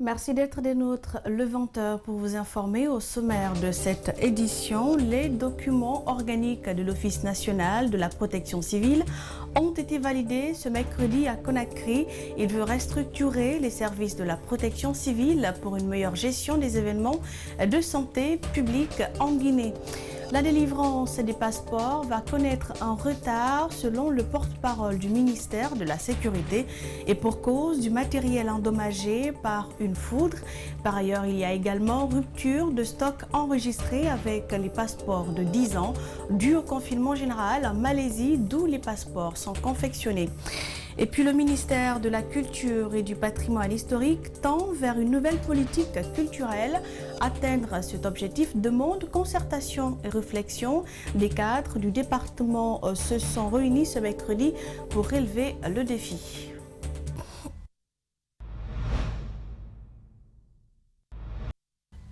Merci d'être des nôtres. Le 20h pour vous informer au sommaire de cette édition. Les documents organiques de l'Office national de la protection civile ont été validés ce mercredi à Conakry. Il veut restructurer les services de la protection civile pour une meilleure gestion des événements de santé publique en Guinée. La délivrance des passeports va connaître un retard selon le porte-parole du ministère de la Sécurité et pour cause du matériel endommagé par une foudre. Par ailleurs, il y a également rupture de stock enregistré avec les passeports de 10 ans dû au confinement général en Malaisie d'où les passeports sont confectionnés. Et puis le ministère de la Culture et du Patrimoine historique tend vers une nouvelle politique culturelle. Atteindre cet objectif demande concertation et réflexion. Les cadres du département se sont réunis ce mercredi pour relever le défi.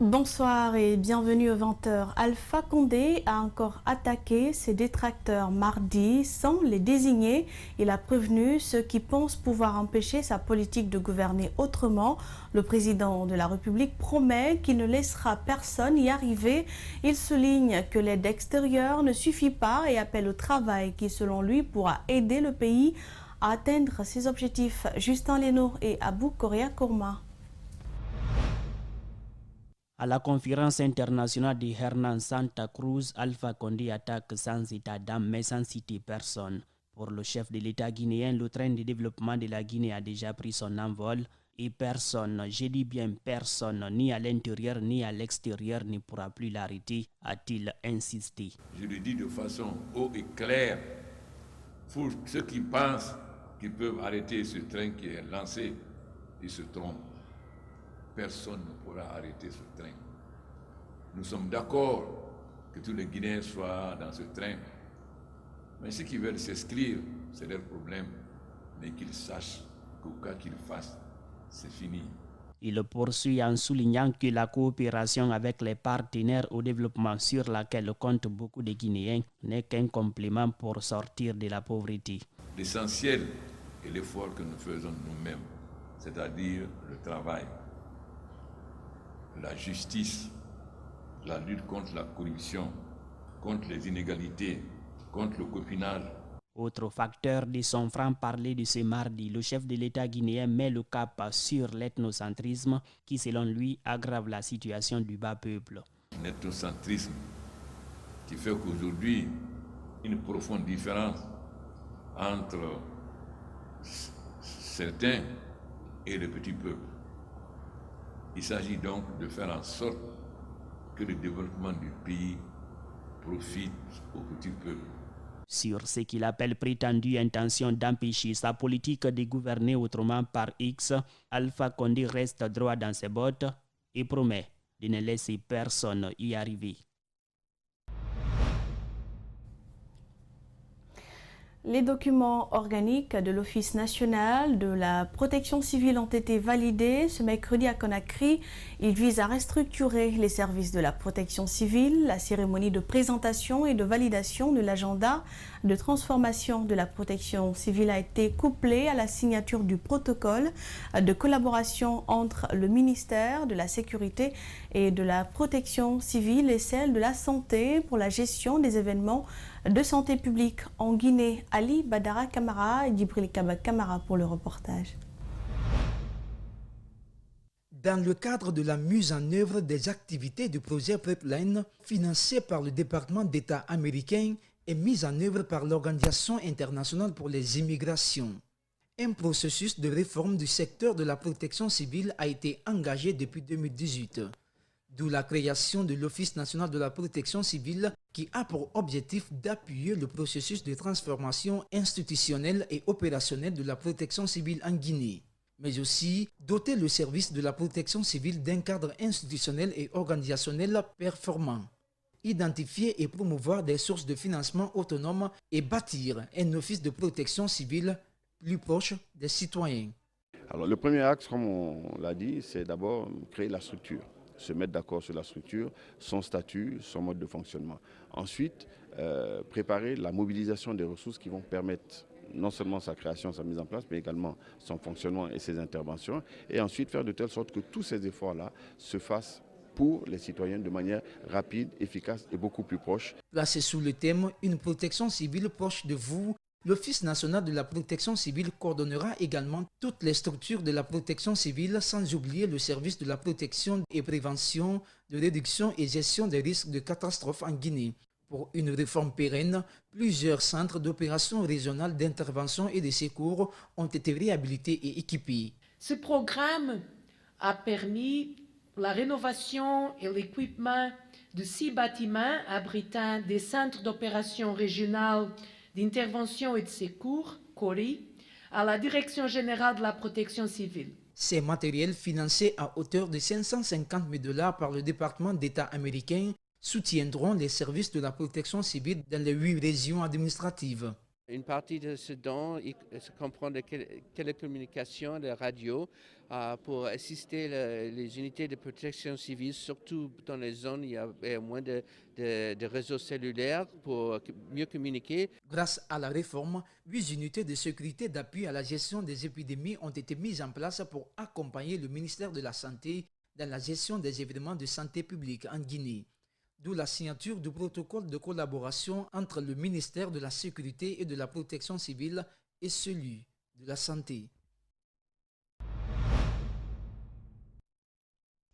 Bonsoir et bienvenue au 20h. Alpha Condé a encore attaqué ses détracteurs mardi sans les désigner. Il a prévenu ceux qui pensent pouvoir empêcher sa politique de gouverner autrement. Le président de la République promet qu'il ne laissera personne y arriver. Il souligne que l'aide extérieure ne suffit pas et appelle au travail qui, selon lui, pourra aider le pays à atteindre ses objectifs. Justin Lenoir et Abou Korea Kourma. À la conférence internationale de Hernan Santa Cruz, Alpha Condé attaque sans état d'âme mais sans citer personne. Pour le chef de l'État guinéen, le train de développement de la Guinée a déjà pris son envol et personne, je dis bien personne, ni à l'intérieur ni à l'extérieur ne pourra plus l'arrêter, a-t-il insisté. Je le dis de façon haute et claire, pour ceux qui pensent qu'ils peuvent arrêter ce train qui est lancé, ils se trompent. Personne ne pourra arrêter ce train. Nous sommes d'accord que tous les Guinéens soient dans ce train. Mais ceux qui veulent s'inscrire, c'est leur problème. Mais qu'ils sachent que quoi qu'ils fassent, c'est fini. Il poursuit en soulignant que la coopération avec les partenaires au développement sur laquelle comptent beaucoup de Guinéens n'est qu'un complément pour sortir de la pauvreté. L'essentiel est l'effort que nous faisons nous-mêmes, c'est-à-dire le travail, la justice, la lutte contre la corruption, contre les inégalités, contre le copinage. Autre facteur de son franc-parler de ce mardi, le chef de l'État guinéen met le cap sur l'ethnocentrisme qui, selon lui, aggrave la situation du bas peuple. Un ethnocentrisme qui fait qu'aujourd'hui, une profonde différence entre certains et le petit peuple. Il s'agit donc de faire en sorte que le développement du pays profite au petit peuple. Sur ce qu'il appelle prétendue intention d'empêcher sa politique de gouverner autrement par X, Alpha Condé reste droit dans ses bottes et promet de ne laisser personne y arriver. Les documents organiques de l'Office national de la protection civile ont été validés ce mercredi à Conakry. Ils visent à restructurer les services de la protection civile. La cérémonie de présentation et de validation de l'agenda de transformation de la protection civile a été couplée à la signature du protocole de collaboration entre le ministère de la Sécurité et de la protection civile et celle de la santé pour la gestion des événements de santé publique en Guinée. Ali Badara Kamara et Djibril Kaba Kamara pour le reportage. Dans le cadre de la mise en œuvre des activités du projet Pipeline, financé par le département d'État américain et mis en œuvre par l'Organisation internationale pour les immigrations, un processus de réforme du secteur de la protection civile a été engagé depuis 2018. D'où la création de l'Office national de la protection civile qui a pour objectif d'appuyer le processus de transformation institutionnelle et opérationnelle de la protection civile en Guinée, mais aussi doter le service de la protection civile d'un cadre institutionnel et organisationnel performant, identifier et promouvoir des sources de financement autonomes et bâtir un office de protection civile plus proche des citoyens. Alors le premier axe, comme on l'a dit, c'est d'abord créer la structure. Se mettre d'accord sur la structure, son statut, son mode de fonctionnement. Ensuite, préparer la mobilisation des ressources qui vont permettre non seulement sa création, sa mise en place, mais également son fonctionnement et ses interventions, et ensuite faire de telle sorte que tous ces efforts-là se fassent pour les citoyens de manière rapide, efficace et beaucoup plus proche. Placé sous le thème « Une protection civile proche de vous », l'Office national de la protection civile coordonnera également toutes les structures de la protection civile, sans oublier le service de la protection et prévention, de réduction et gestion des risques de catastrophes en Guinée. Pour une réforme pérenne, plusieurs centres d'opération régionales d'intervention et de secours ont été réhabilités et équipés. Ce programme a permis la rénovation et l'équipement de 6 bâtiments abritant des centres d'opération régionales d'intervention et de secours, CORI, à la Direction générale de la protection civile. Ces matériels, financés à hauteur de 550 000 $ par le département d'État américain, soutiendront les services de la protection civile dans les 8 régions administratives. Une partie de ce don comprend des télécommunications, des radios, pour assister les unités de protection civile, surtout dans les zones où il y a moins de réseaux cellulaires pour mieux communiquer. Grâce à la réforme, 8 unités de sécurité d'appui à la gestion des épidémies ont été mises en place pour accompagner le ministère de la Santé dans la gestion des événements de santé publique en Guinée. D'où la signature du protocole de collaboration entre le ministère de la Sécurité et de la Protection civile et celui de la Santé.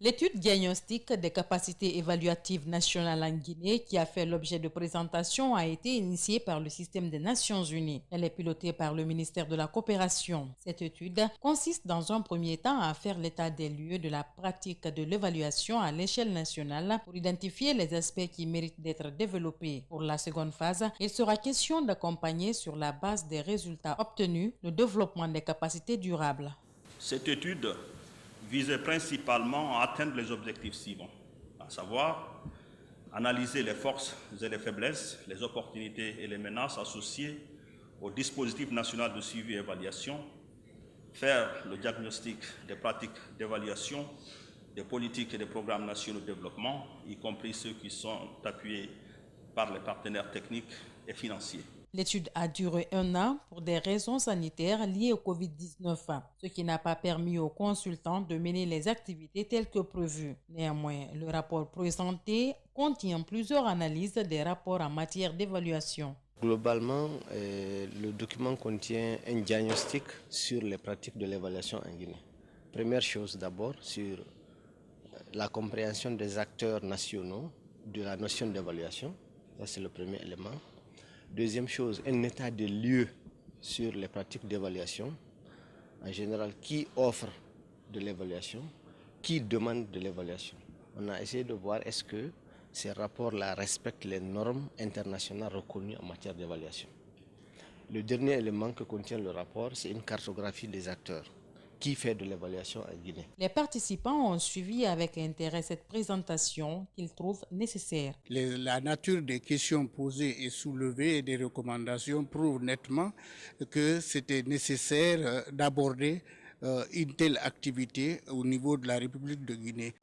L'étude diagnostique des capacités évaluatives nationales en Guinée, qui a fait l'objet de présentation, a été initiée par le système des Nations Unies. Elle est pilotée par le ministère de la Coopération. Cette étude consiste dans un premier temps à faire l'état des lieux de la pratique de l'évaluation à l'échelle nationale pour identifier les aspects qui méritent d'être développés. Pour la seconde phase, il sera question d'accompagner sur la base des résultats obtenus le développement des capacités durables. Cette étude visait principalement à atteindre les objectifs suivants, à savoir analyser les forces et les faiblesses, les opportunités et les menaces associées au dispositif national de suivi et évaluation, faire le diagnostic des pratiques d'évaluation, des politiques et des programmes nationaux de développement, y compris ceux qui sont appuyés par les partenaires techniques et financiers. L'étude a duré 1 an pour des raisons sanitaires liées au Covid-19, ce qui n'a pas permis aux consultants de mener les activités telles que prévues. Néanmoins, le rapport présenté contient plusieurs analyses des rapports en matière d'évaluation. Globalement, le document contient un diagnostic sur les pratiques de l'évaluation en Guinée. Première chose d'abord, sur la compréhension des acteurs nationaux de la notion d'évaluation. Ça, c'est le premier élément. Deuxième chose, un état de lieu sur les pratiques d'évaluation. En général, qui offre de l'évaluation, qui demande de l'évaluation. On a essayé de voir est-ce que ces rapports-là respectent les normes internationales reconnues en matière d'évaluation. Le dernier élément que contient le rapport, c'est une cartographie des acteurs. Qui fait de l'évaluation en Guinée. Les participants ont suivi avec intérêt cette présentation qu'ils trouvent nécessaire. La nature des questions posées et soulevées et des recommandations prouvent nettement que c'était nécessaire d'aborder une telle activité au niveau de la République de Guinée.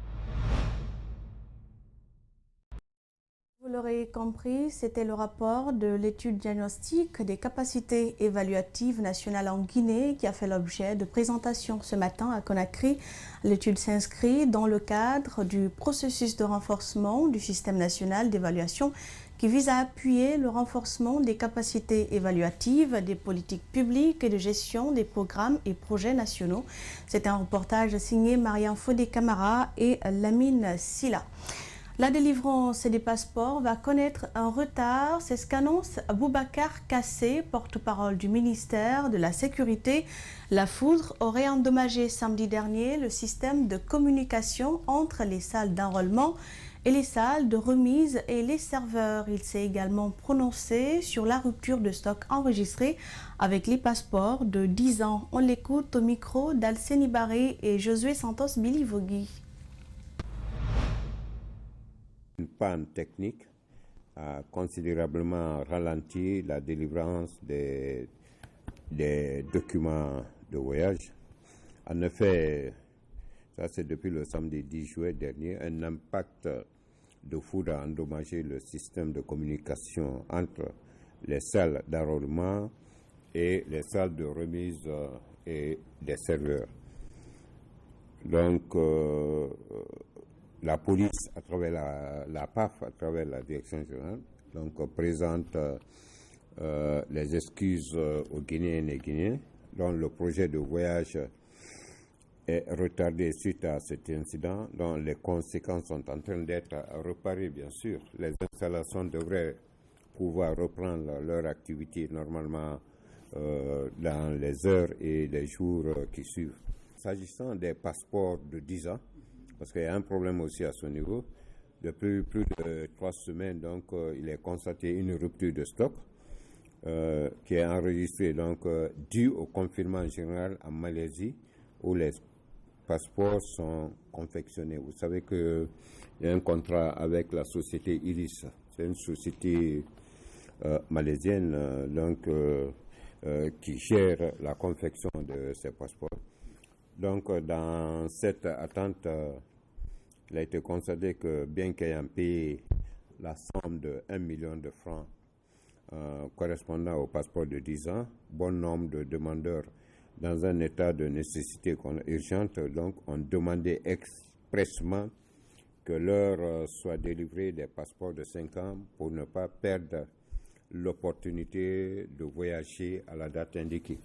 Vous l'aurez compris, c'était le rapport de l'étude diagnostique des capacités évaluatives nationales en Guinée qui a fait l'objet de présentation ce matin à Conakry. L'étude s'inscrit dans le cadre du processus de renforcement du système national d'évaluation qui vise à appuyer le renforcement des capacités évaluatives des politiques publiques et de gestion des programmes et projets nationaux. C'est un reportage signé Marianne Fodé-Camara et Lamine Silla. La délivrance des passeports va connaître un retard, c'est ce qu'annonce Boubacar Kassé, porte-parole du ministère de la Sécurité. La foudre aurait endommagé samedi dernier le système de communication entre les salles d'enrôlement et les salles de remise et les serveurs. Il s'est également prononcé sur la rupture de stock enregistrée avec les passeports de 10 ans. On l'écoute au micro d'Alceni Barré et Josué Santos Bilivogui. Une panne technique a considérablement ralenti la délivrance des documents de voyage. En effet, ça c'est depuis le samedi 10 juillet dernier, un impact de foudre a endommagé le système de communication entre les salles d'enrôlement et les salles de remise et des serveurs. Donc, la police, à travers la PAF, à travers la direction générale, donc, présente les excuses aux Guinéennes et Guinéens, dont le projet de voyage est retardé suite à cet incident, dont les conséquences sont en train d'être réparées, bien sûr. Les installations devraient pouvoir reprendre leur activité normalement dans les heures et les jours qui suivent. S'agissant des passeports de 10 ans, parce qu'il y a un problème aussi à ce niveau, depuis plus de 3 semaines, donc, il est constaté une rupture de stock qui est enregistrée dû au confinement général en Malaisie, où les passeports sont confectionnés. Vous savez qu'il y a un contrat avec la société Iris. C'est une société malaisienne qui gère la confection de ces passeports. Donc, dans cette attente, il a été constaté que bien qu'ayant payé la somme de 1 million de francs correspondant au passeport de 10 ans, bon nombre de demandeurs dans un état de nécessité urgente, donc, ont demandé expressément que leur soit délivré des passeports de 5 ans pour ne pas perdre l'opportunité de voyager à la date indiquée.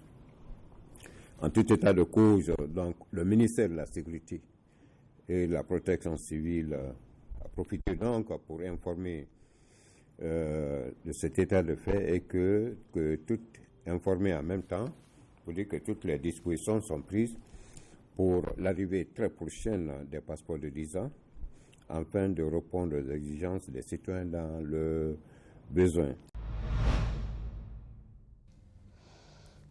En tout état de cause, donc, le ministère de la Sécurité et de la Protection civile a profité donc pour informer de cet état de fait et que tout informer en même temps pour dire que toutes les dispositions sont prises pour l'arrivée très prochaine des passeports de 10 ans afin de répondre aux exigences des citoyens dans le besoin.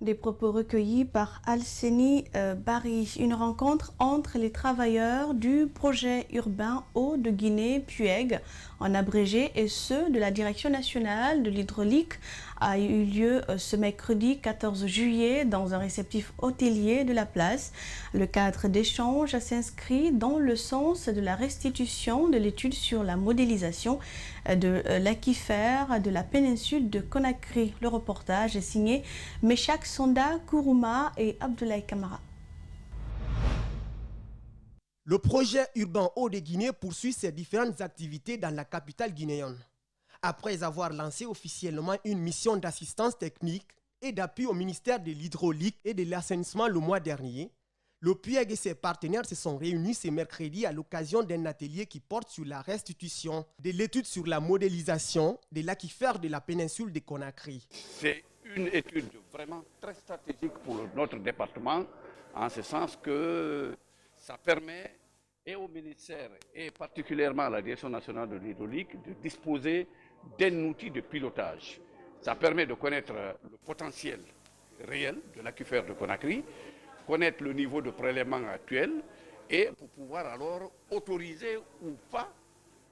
Des propos recueillis par Alseni Bari. Une rencontre entre les travailleurs du projet urbain Eau de Guinée, PUEG, en abrégé, et ceux de la Direction nationale de l'hydraulique a eu lieu ce mercredi 14 juillet dans un réceptif hôtelier de la place. Le cadre d'échange s'inscrit dans le sens de la restitution de l'étude sur la modélisation de l'aquifère de la péninsule de Conakry. Le reportage est signé Meshak Sonda Kourouma et Abdoulaye Kamara. Le projet urbain Eau de Guinée poursuit ses différentes activités dans la capitale guinéenne. Après avoir lancé officiellement une mission d'assistance technique et d'appui au ministère de l'Hydraulique et de l'Assainissement le mois dernier, le PUEG et ses partenaires se sont réunis ce mercredi à l'occasion d'un atelier qui porte sur la restitution de l'étude sur la modélisation de l'aquifère de la péninsule de Conakry. C'est une étude vraiment très stratégique pour notre département, en ce sens que ça permet et au ministère et particulièrement à la Direction nationale de l'hydraulique de disposer d'un outil de pilotage. Ça permet de connaître le potentiel réel de l'aquifère de Conakry, connaître le niveau de prélèvement actuel et pour pouvoir alors autoriser ou pas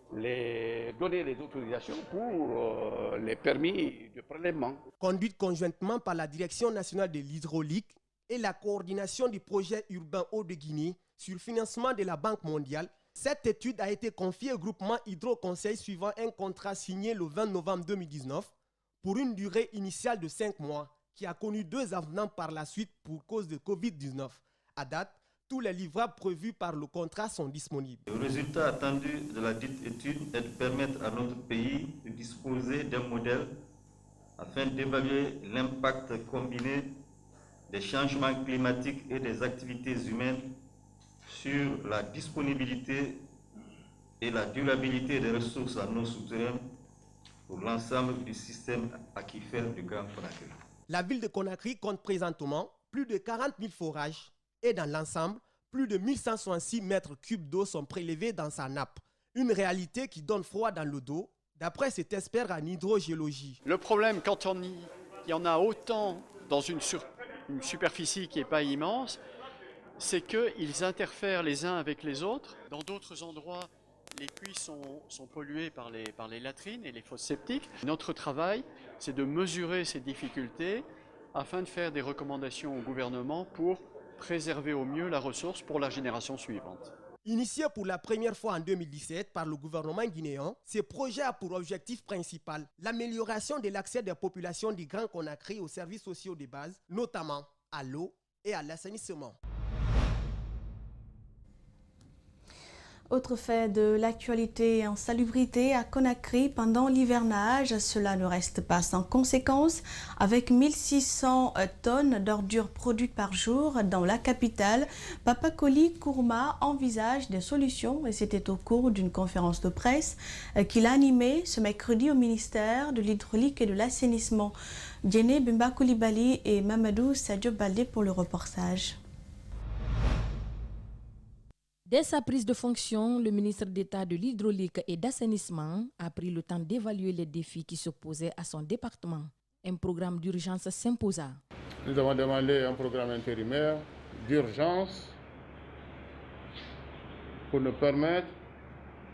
donner les autorisations pour les permis de prélèvement. Conduite conjointement par la Direction nationale de l'hydraulique et la coordination du projet urbain Eau de Guinée sur le financement de la Banque mondiale, cette étude a été confiée au groupement Hydro-Conseil suivant un contrat signé le 20 novembre 2019 pour une durée initiale de 5 mois qui a connu 2 avenants par la suite pour cause de Covid-19. À date, tous les livrables prévus par le contrat sont disponibles. Le résultat attendu de la dite étude est de permettre à notre pays de disposer d'un modèle afin d'évaluer l'impact combiné des changements climatiques et des activités humaines sur la disponibilité et la durabilité des ressources en eau souterraine pour l'ensemble du système aquifère du Grand Conakry. La ville de Conakry compte présentement plus de 40 000 forages et dans l'ensemble, plus de 1166 mètres cubes d'eau sont prélevés dans sa nappe. Une réalité qui donne froid dans le dos, d'après cet expert en hydrogéologie. Le problème, quand il y en a autant dans une superficie qui n'est pas immense, c'est qu'ils interfèrent les uns avec les autres. Dans d'autres endroits, les puits sont pollués par les latrines et les fosses septiques. Notre travail, c'est de mesurer ces difficultés afin de faire des recommandations au gouvernement pour préserver au mieux la ressource pour la génération suivante. Initié pour la première fois en 2017 par le gouvernement guinéen, ce projet a pour objectif principal l'amélioration de l'accès des populations du Grand Conakry aux services sociaux de base, notamment à l'eau et à l'assainissement. Autre fait de l'actualité, insalubrité à Conakry pendant l'hivernage. Cela ne reste pas sans conséquence. Avec 1600 tonnes d'ordures produites par jour dans la capitale, Papakoli Kourma envisage des solutions et c'était au cours d'une conférence de presse qu'il a animée ce mercredi au ministère de l'Hydraulique et de l'Assainissement. Djene Bimba Koulibaly et Mamadou Sadio Baldé pour le reportage. Dès sa prise de fonction, le ministre d'État de l'Hydraulique et d'Assainissement a pris le temps d'évaluer les défis qui s'opposaient à son département. Un programme d'urgence s'imposa. Nous avons demandé un programme intérimaire d'urgence pour nous permettre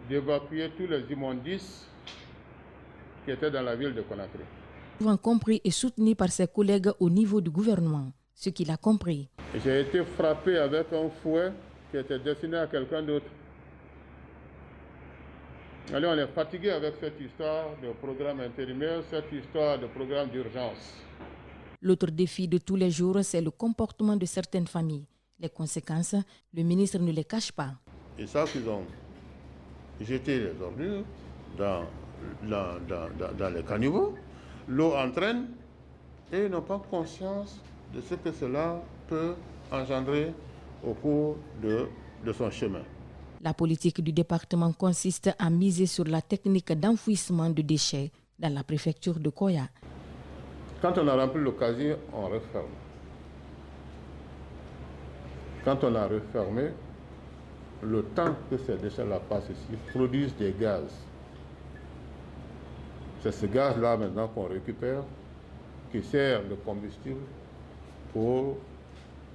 d'évacuer tous les immondices qui étaient dans la ville de Conakry. Souvent compris et soutenu par ses collègues au niveau du gouvernement, ce qu'il a compris. J'ai été frappé avec un fouet qui était destiné à quelqu'un d'autre. Allez, on est fatigué avec cette histoire de programme intérimaire, cette histoire de programme d'urgence. L'autre défi de tous les jours, c'est le comportement de certaines familles. Les conséquences, le ministre ne les cache pas. Ils savent qu'ils ont jeté les ordures dans les caniveaux, l'eau entraîne et ils n'ont pas conscience de ce que cela peut engendrer au cours de son chemin. La politique du département consiste à miser sur la technique d'enfouissement de déchets dans la préfecture de Koya. Quand on a rempli le casier, on referme. Quand on a refermé, le temps que ces déchets-là passent ici produisent des gaz. C'est ce gaz-là maintenant qu'on récupère, qui sert de combustible pour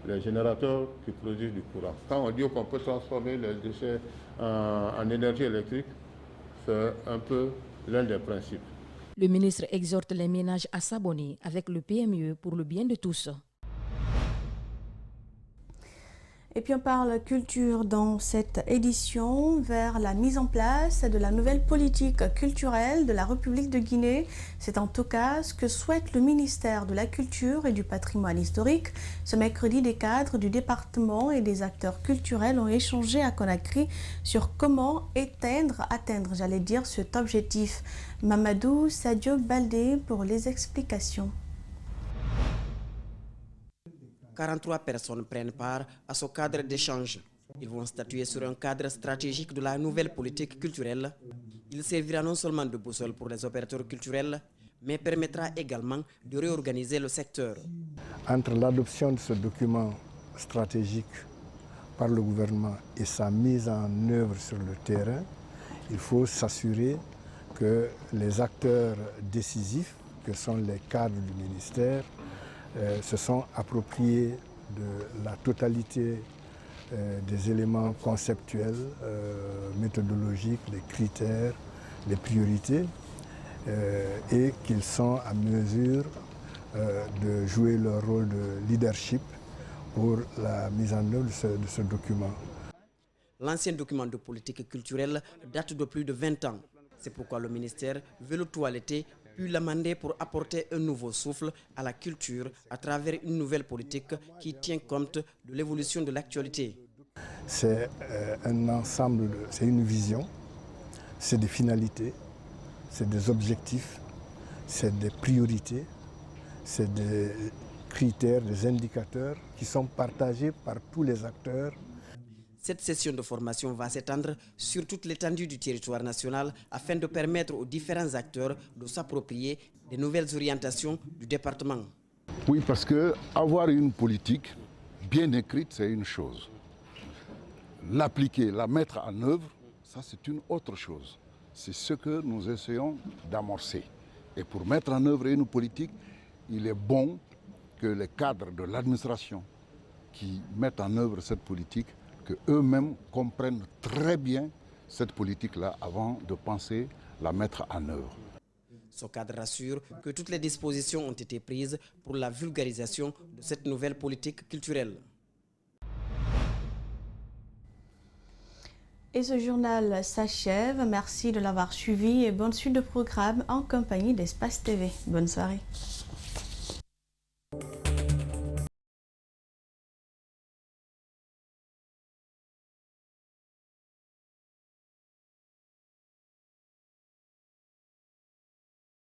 les générateurs qui produisent du courant. Quand on dit qu'on peut transformer les déchets en énergie électrique, c'est un peu l'un des principes. Le ministre exhorte les ménages à s'abonner avec le PME pour le bien de tous. Et puis on parle culture dans cette édition vers la mise en place de la nouvelle politique culturelle de la République de Guinée. C'est en tout cas ce que souhaite le ministère de la Culture et du Patrimoine historique. Ce mercredi, des cadres du département et des acteurs culturels ont échangé à Conakry sur comment atteindre cet objectif. Mamadou Sadio Baldé pour les explications. 43 personnes prennent part à ce cadre d'échange. Ils vont statuer sur un cadre stratégique de la nouvelle politique culturelle. Il servira non seulement de boussole pour les opérateurs culturels, mais permettra également de réorganiser le secteur. Entre l'adoption de ce document stratégique par le gouvernement et sa mise en œuvre sur le terrain, il faut s'assurer que les acteurs décisifs, que sont les cadres du ministère, se sont appropriés de la totalité des éléments conceptuels, méthodologiques, les critères, les priorités, et qu'ils sont à mesure de jouer leur rôle de leadership pour la mise en œuvre de ce document. L'ancien document de politique culturelle date de plus de 20 ans. C'est pourquoi le ministère veut le toiletter puis l'amender pour apporter un nouveau souffle à la culture à travers une nouvelle politique qui tient compte de l'évolution de l'actualité. C'est un ensemble, c'est une vision, c'est des finalités, c'est des objectifs, c'est des priorités, c'est des critères, des indicateurs qui sont partagés par tous les acteurs. Cette session de formation va s'étendre sur toute l'étendue du territoire national afin de permettre aux différents acteurs de s'approprier des nouvelles orientations du département. Oui, parce qu'avoir une politique bien écrite, c'est une chose. L'appliquer, la mettre en œuvre, ça c'est une autre chose. C'est ce que nous essayons d'amorcer. Et pour mettre en œuvre une politique, il est bon que les cadres de l'administration qui mettent en œuvre cette politique qu'eux-mêmes comprennent très bien cette politique-là avant de penser la mettre en œuvre. Ce cadre rassure que toutes les dispositions ont été prises pour la vulgarisation de cette nouvelle politique culturelle. Et ce journal s'achève. Merci de l'avoir suivi et bonne suite de programme en compagnie d'Espace TV. Bonne soirée.